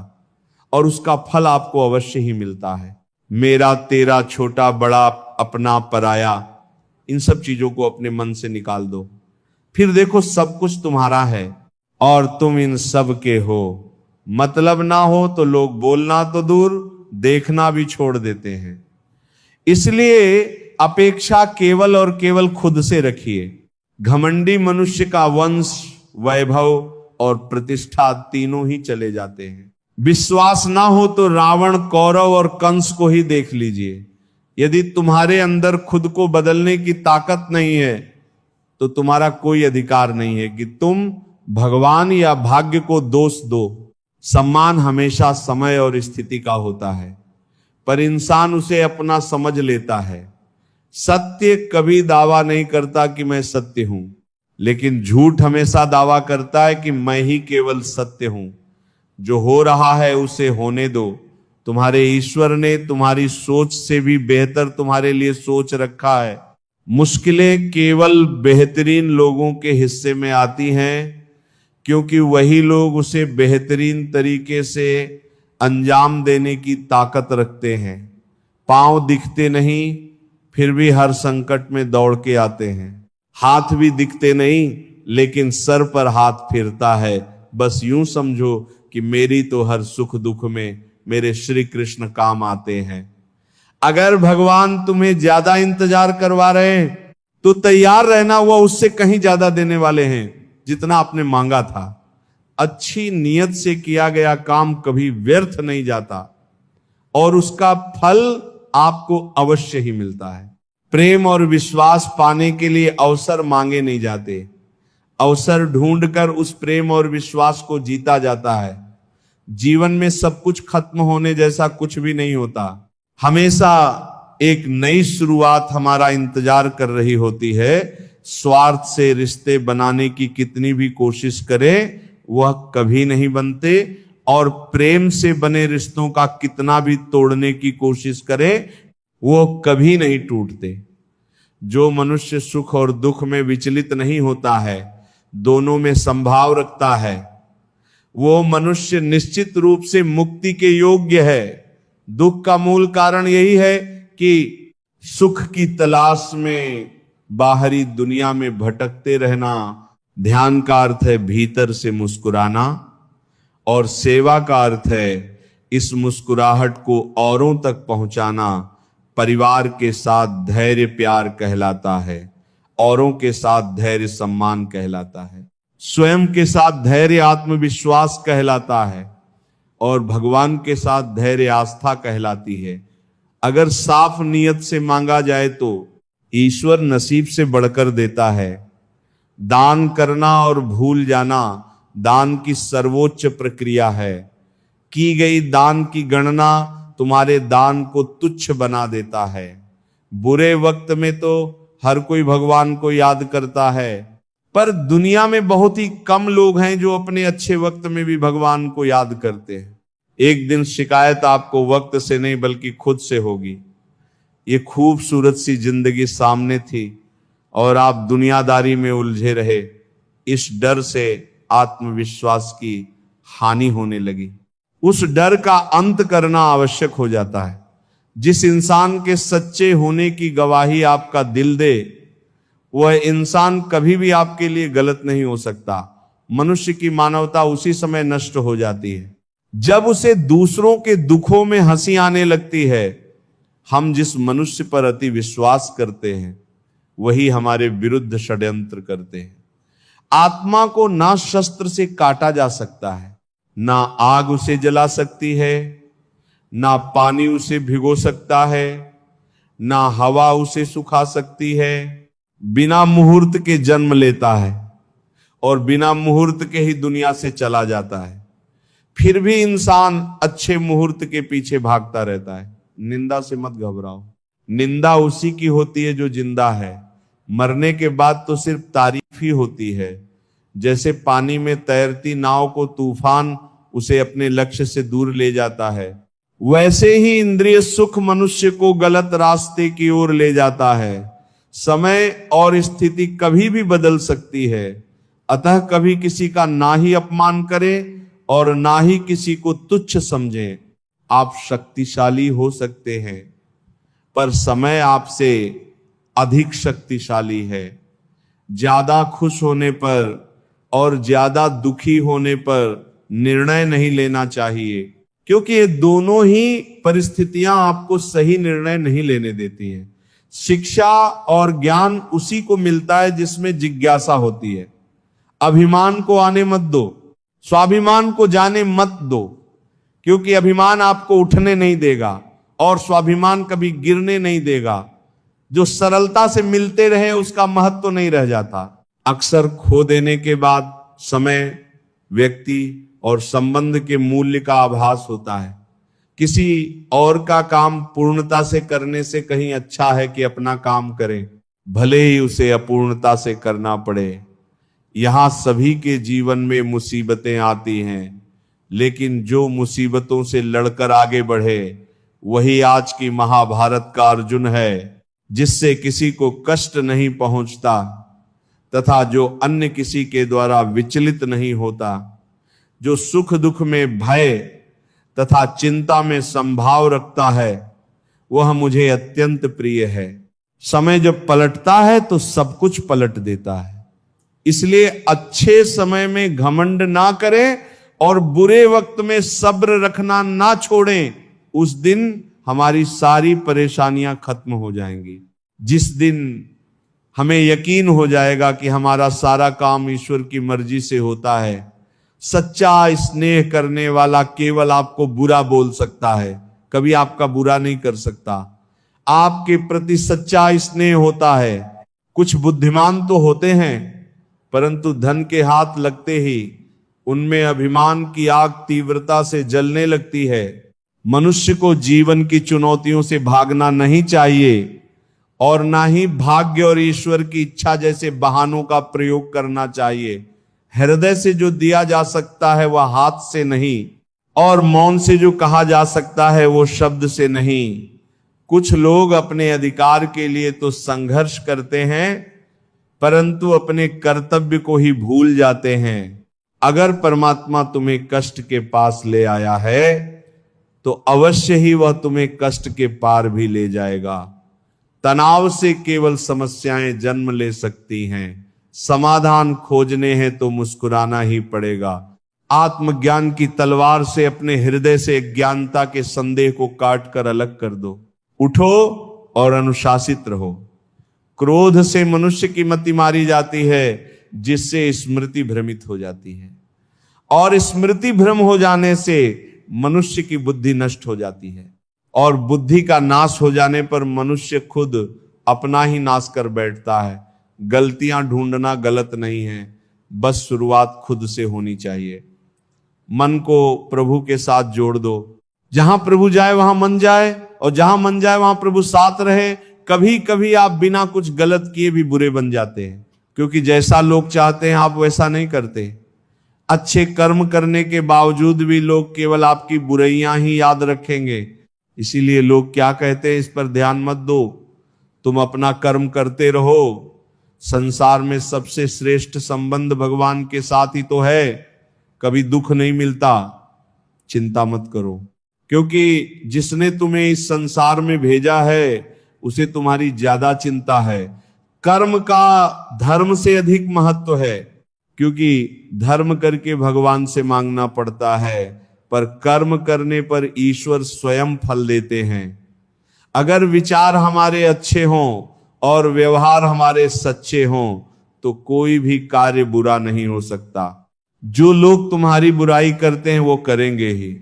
और उसका फल आपको अवश्य ही मिलता है। मेरा तेरा, छोटा बड़ा, अपना पराया, इन सब चीजों को अपने मन से निकाल दो, फिर देखो सब कुछ तुम्हारा है और तुम इन सब के हो। मतलब ना हो तो लोग बोलना तो दूर, देखना भी छोड़ देते हैं। इसलिए अपेक्षा केवल और केवल खुद से रखिए। घमंडी मनुष्य का वंश, वैभव और प्रतिष्ठा तीनों ही चले जाते हैं। विश्वास ना हो तो रावण, कौरव और कंस को ही देख लीजिए। यदि तुम्हारे अंदर खुद को बदलने की ताकत नहीं है तो तुम्हारा कोई अधिकार नहीं है कि तुम भगवान या भाग्य को दोष दो। सम्मान हमेशा समय और स्थिति का होता है, पर इंसान उसे अपना समझ लेता है। सत्य कभी दावा नहीं करता कि मैं सत्य हूं, लेकिन झूठ हमेशा दावा करता है कि मैं ही केवल सत्य हूं। जो हो रहा है उसे होने दो। तुम्हारे ईश्वर ने तुम्हारी सोच से भी बेहतर तुम्हारे लिए सोच रखा है। मुश्किलें केवल बेहतरीन लोगों के हिस्से में आती हैं, क्योंकि वही लोग उसे बेहतरीन तरीके से अंजाम देने की ताकत रखते हैं। पांव दिखते नहीं, फिर भी हर संकट में दौड़ के आते हैं। हाथ भी दिखते नहीं, लेकिन सर पर हाथ फिरता है। बस यूं समझो कि मेरी तो हर सुख दुख में मेरे श्री कृष्ण काम आते हैं। अगर भगवान तुम्हें ज्यादा इंतजार करवा रहे हैं तो तैयार रहना, वह उससे कहीं ज्यादा देने वाले हैं जितना आपने मांगा था। अच्छी नियत से किया गया काम कभी व्यर्थ नहीं जाता और उसका फल आपको अवश्य ही मिलता है। प्रेम और विश्वास पाने के लिए अवसर मांगे नहीं जाते, अवसर ढूंढकर उस प्रेम और विश्वास को जीता जाता है। जीवन में सब कुछ खत्म होने जैसा कुछ भी नहीं होता। हमेशा एक नई शुरुआत हमारा इंतजार कर रही होती है। स्वार्थ से रिश्ते बनाने की कितनी भी कोशिश करें, वह कभी नहीं बनते, और प्रेम से बने रिश्तों का कितना भी तोड़ने की कोशिश करें, वो कभी नहीं टूटते। जो मनुष्य सुख और दुख में विचलित नहीं होता है, दोनों में संभाव रखता है, वो मनुष्य निश्चित रूप से मुक्ति के योग्य है। दुख का मूल कारण यही है कि सुख की तलाश में बाहरी दुनिया में भटकते रहना। ध्यान का अर्थ है भीतर से मुस्कुराना, और सेवा का अर्थ है इस मुस्कुराहट को औरों तक पहुंचाना। परिवार के साथ धैर्य प्यार कहलाता है, औरों के साथ धैर्य सम्मान कहलाता है, स्वयं के साथ धैर्य आत्मविश्वास कहलाता है, और भगवान के साथ धैर्य आस्था कहलाती है। अगर साफ नियत से मांगा जाए तो ईश्वर नसीब से बढ़कर देता है। दान करना और भूल जाना दान की सर्वोच्च प्रक्रिया है। की गई दान की गणना तुम्हारे दान को तुच्छ बना देता है। बुरे वक्त में तो हर कोई भगवान को याद करता है, पर दुनिया में बहुत ही कम लोग हैं जो अपने अच्छे वक्त में भी भगवान को याद करते हैं। एक दिन शिकायत आपको वक्त से नहीं बल्कि खुद से होगी। ये खूबसूरत सी जिंदगी सामने थी और आप दुनियादारी में उलझे रहे। इस डर से आत्मविश्वास की हानि होने लगी। उस डर का अंत करना आवश्यक हो जाता है। जिस इंसान के सच्चे होने की गवाही आपका दिल दे, वह इंसान कभी भी आपके लिए गलत नहीं हो सकता। मनुष्य की मानवता उसी समय नष्ट हो जाती है जब उसे दूसरों के दुखों में हंसी आने लगती है। हम जिस मनुष्य पर अति विश्वास करते हैं वही हमारे विरुद्ध षड्यंत्र करते हैं। आत्मा को ना शस्त्र से काटा जा सकता है, ना आग उसे जला सकती है, ना पानी उसे भिगो सकता है, ना हवा उसे सुखा सकती है। बिना मुहूर्त के जन्म लेता है और बिना मुहूर्त के ही दुनिया से चला जाता है। फिर भी इंसान अच्छे मुहूर्त के पीछे भागता रहता है। निंदा से मत घबराओ। निंदा उसी की होती है जो जिंदा है। मरने के बाद तो सिर्फ तारीफ ही होती है। जैसे पानी में तैरती नाव को तूफान उसे अपने लक्ष्य से दूर ले जाता है, वैसे ही इंद्रिय सुख मनुष्य को गलत रास्ते की ओर ले जाता है। समय और स्थिति कभी भी बदल सकती है, अतः कभी किसी का ना ही अपमान करें और ना ही किसी को तुच्छ समझें। आप शक्तिशाली हो सकते हैं, पर समय आपसे अधिक शक्तिशाली है। ज्यादा खुश होने पर और ज्यादा दुखी होने पर निर्णय नहीं लेना चाहिए, क्योंकि ये दोनों ही परिस्थितियां आपको सही निर्णय नहीं लेने देती हैं। शिक्षा और ज्ञान उसी को मिलता है जिसमें जिज्ञासा होती है। अभिमान को आने मत दो, स्वाभिमान को जाने मत दो, क्योंकि अभिमान आपको उठने नहीं देगा और स्वाभिमान कभी गिरने नहीं देगा। जो सरलता से मिलते रहे उसका महत्व तो नहीं रह जाता। अक्सर खो देने के बाद समय, व्यक्ति और संबंध के मूल्य का आभास होता है। किसी और का काम पूर्णता से करने से कहीं अच्छा है कि अपना काम करें, भले ही उसे अपूर्णता से करना पड़े। यहां सभी के जीवन में मुसीबतें आती हैं, लेकिन जो मुसीबतों से लड़कर आगे बढ़े वही आज की महाभारत का अर्जुन है, जिससे किसी को कष्ट नहीं पहुंचता तथा जो अन्य किसी के द्वारा विचलित नहीं होता, जो सुख दुख में भय तथा चिंता में संभाव रखता है, वह मुझे अत्यंत प्रिय है। समय जब पलटता है तो सब कुछ पलट देता है। इसलिए अच्छे समय में घमंड ना करें और बुरे वक्त में सब्र रखना ना छोड़ें। उस दिन हमारी सारी परेशानियां खत्म हो जाएंगी। जिस दिन हमें यकीन हो जाएगा कि हमारा सारा काम ईश्वर की मर्जी से होता है। सच्चा स्नेह करने वाला केवल आपको बुरा बोल सकता है, कभी आपका बुरा नहीं कर सकता। आपके प्रति सच्चा स्नेह होता है। कुछ बुद्धिमान तो होते हैं, परंतु धन के हाथ लगते ही उनमें अभिमान की आग तीव्रता से जलने लगती है। मनुष्य को जीवन की चुनौतियों से भागना नहीं चाहिए और ना ही भाग्य और ईश्वर की इच्छा जैसे बहानों का प्रयोग करना चाहिए। हृदय से जो दिया जा सकता है वह हाथ से नहीं, और मौन से जो कहा जा सकता है वो शब्द से नहीं। कुछ लोग अपने अधिकार के लिए तो संघर्ष करते हैं, परंतु अपने कर्तव्य को ही भूल जाते हैं। अगर परमात्मा तुम्हें कष्ट के पास ले आया है तो अवश्य ही वह तुम्हें कष्ट के पार भी ले जाएगा। तनाव से केवल समस्याएं जन्म ले सकती हैं। समाधान खोजने हैं तो मुस्कुराना ही पड़ेगा। आत्मज्ञान की तलवार से अपने हृदय से ज्ञानता के संदेह को काट कर अलग कर दो। उठो और अनुशासित रहो। क्रोध से मनुष्य की मति मारी जाती है, जिससे स्मृति भ्रमित हो जाती है, और स्मृति भ्रम हो जाने से मनुष्य की बुद्धि नष्ट हो जाती है, और बुद्धि का नाश हो जाने पर मनुष्य खुद अपना ही नाश कर बैठता है। गलतियां ढूंढना गलत नहीं है, बस शुरुआत खुद से होनी चाहिए। मन को प्रभु के साथ जोड़ दो। जहां प्रभु जाए वहां मन जाए, और जहां मन जाए वहां प्रभु साथ रहे। कभी कभी आप बिना कुछ गलत किए भी बुरे बन जाते हैं, क्योंकि जैसा लोग चाहते हैं आप वैसा नहीं करते। अच्छे कर्म करने के बावजूद भी लोग केवल आपकी बुराइयां ही याद रखेंगे। इसीलिए लोग क्या कहते हैं, इस पर ध्यान मत दो, तुम अपना कर्म करते रहो। संसार में सबसे श्रेष्ठ संबंध भगवान के साथ ही तो है, कभी दुख नहीं मिलता। चिंता मत करो, क्योंकि जिसने तुम्हें इस संसार में भेजा है उसे तुम्हारी ज्यादा चिंता है। कर्म का धर्म से अधिक महत्व है, क्योंकि धर्म करके भगवान से मांगना पड़ता है, पर कर्म करने पर ईश्वर स्वयं फल देते हैं। अगर विचार हमारे अच्छे हों और व्यवहार हमारे सच्चे हों तो कोई भी कार्य बुरा नहीं हो सकता। जो लोग तुम्हारी बुराई करते हैं वो करेंगे ही,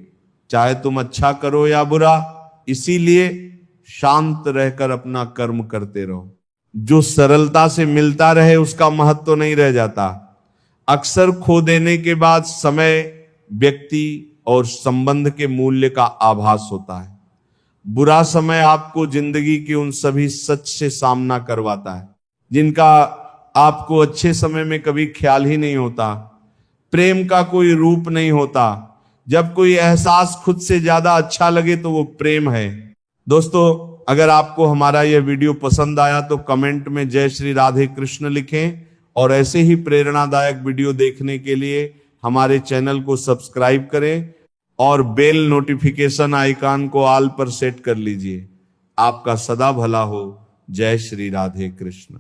चाहे तुम अच्छा करो या बुरा। इसीलिए शांत रहकर अपना कर्म करते रहो। जो सरलता से मिलता रहे उसका महत्व तो नहीं रह जाता। अक्सर खो देने के बाद समय, व्यक्ति और संबंध के मूल्य का आभास होता है। बुरा समय आपको जिंदगी के उन सभी सच से सामना करवाता है जिनका आपको अच्छे समय में कभी ख्याल ही नहीं होता। प्रेम का कोई रूप नहीं होता। जब कोई एहसास खुद से ज्यादा अच्छा लगे तो वो प्रेम है। दोस्तों, अगर आपको हमारा यह वीडियो पसंद आया तो कमेंट में जय श्री राधे कृष्ण लिखें और ऐसे ही प्रेरणादायक वीडियो देखने के लिए हमारे चैनल को सब्सक्राइब करें और बेल नोटिफिकेशन आइकन को ऑल पर सेट कर लीजिए। आपका सदा भला हो। जय श्री राधे कृष्ण।